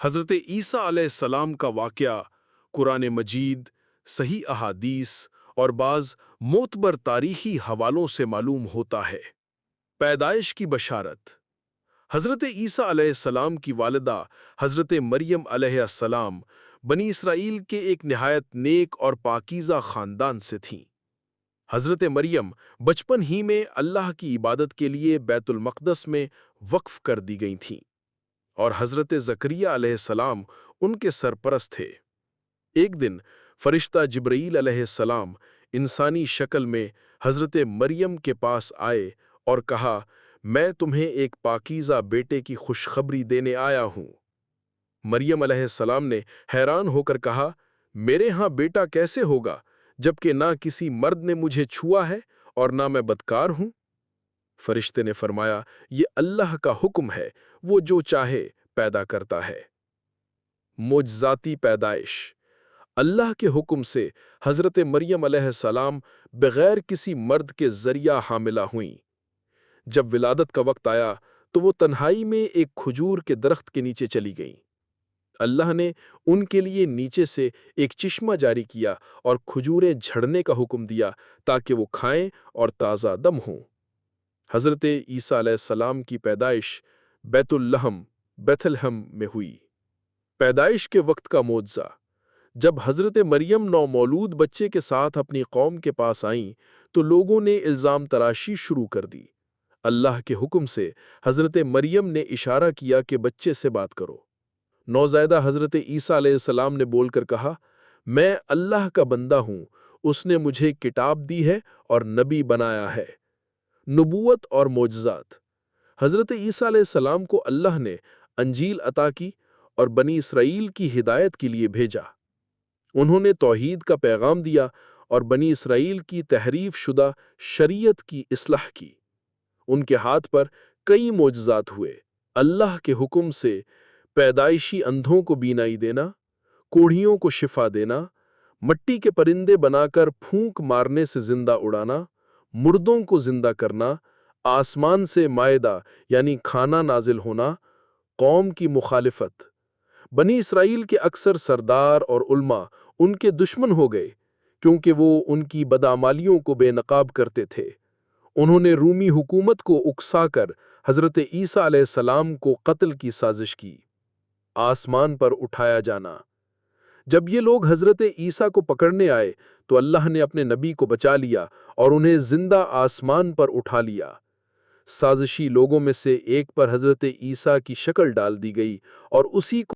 حضرت عیسیٰ علیہ السلام کا واقعہ قرآن مجید، صحیح احادیث اور بعض معتبر تاریخی حوالوں سے معلوم ہوتا ہے۔ پیدائش کی بشارت۔ حضرت عیسیٰ علیہ السلام کی والدہ حضرت مریم علیہ السلام بنی اسرائیل کے ایک نہایت نیک اور پاکیزہ خاندان سے تھیں۔ حضرت مریم بچپن ہی میں اللہ کی عبادت کے لیے بیت المقدس میں وقف کر دی گئی تھیں، اور حضرت زکریا علیہ السلام ان کے سرپرست تھے۔ ایک دن فرشتہ جبرائیل علیہ السلام انسانی شکل میں حضرت مریم کے پاس آئے اور کہا، میں تمہیں ایک پاکیزہ بیٹے کی خوشخبری دینے آیا ہوں۔ مریم علیہ السلام نے حیران ہو کر کہا، میرے ہاں بیٹا کیسے ہوگا جبکہ نہ کسی مرد نے مجھے چھوا ہے اور نہ میں بدکار ہوں؟ فرشتے نے فرمایا، یہ اللہ کا حکم ہے، وہ جو چاہے پیدا کرتا ہے۔ معجزاتی پیدائش۔ اللہ کے حکم سے حضرت مریم علیہ السلام بغیر کسی مرد کے ذریعہ حاملہ ہوئیں۔ جب ولادت کا وقت آیا تو وہ تنہائی میں ایک کھجور کے درخت کے نیچے چلی گئیں۔ اللہ نے ان کے لیے نیچے سے ایک چشمہ جاری کیا اور کھجوریں جھڑنے کا حکم دیا تاکہ وہ کھائیں اور تازہ دم ہوں۔ حضرت عیسیٰ علیہ السلام کی پیدائش بیت لحم میں ہوئی۔ پیدائش کے وقت کا معجزہ۔ جب حضرت مریم نومولود بچے کے ساتھ اپنی قوم کے پاس آئیں تو لوگوں نے الزام تراشی شروع کر دی۔ اللہ کے حکم سے حضرت مریم نے اشارہ کیا کہ بچے سے بات کرو۔ نوزائیدہ حضرت عیسیٰ علیہ السلام نے بول کر کہا، میں اللہ کا بندہ ہوں، اس نے مجھے کتاب دی ہے اور نبی بنایا ہے۔ نبوت اور معجزات۔ حضرت عیسیٰ علیہ السلام کو اللہ نے انجیل عطا کی اور بنی اسرائیل کی ہدایت کے لیے بھیجا۔ انہوں نے توحید کا پیغام دیا اور بنی اسرائیل کی تحریف شدہ شریعت کی اصلاح کی۔ ان کے ہاتھ پر کئی معجزات ہوئے۔ اللہ کے حکم سے پیدائشی اندھوں کو بینائی دینا، کوڑھیوں کو شفا دینا، مٹی کے پرندے بنا کر پھونک مارنے سے زندہ اڑانا، مردوں کو زندہ کرنا، آسمان سے مائدہ یعنی کھانا نازل ہونا۔ قوم کی مخالفت۔ بنی اسرائیل کے اکثر سردار اور علماء ان کے دشمن ہو گئے کیونکہ وہ ان کی بدعمالیوں کو بے نقاب کرتے تھے۔ انہوں نے رومی حکومت کو اکسا کر حضرت عیسیٰ علیہ السلام کو قتل کی سازش کی۔ آسمان پر اٹھایا جانا۔ جب یہ لوگ حضرت عیسیٰ کو پکڑنے آئے تو اللہ نے اپنے نبی کو بچا لیا اور انہیں زندہ آسمان پر اٹھا لیا۔ سازشی لوگوں میں سے ایک پر حضرت عیسیٰ کی شکل ڈال دی گئی اور اسی کو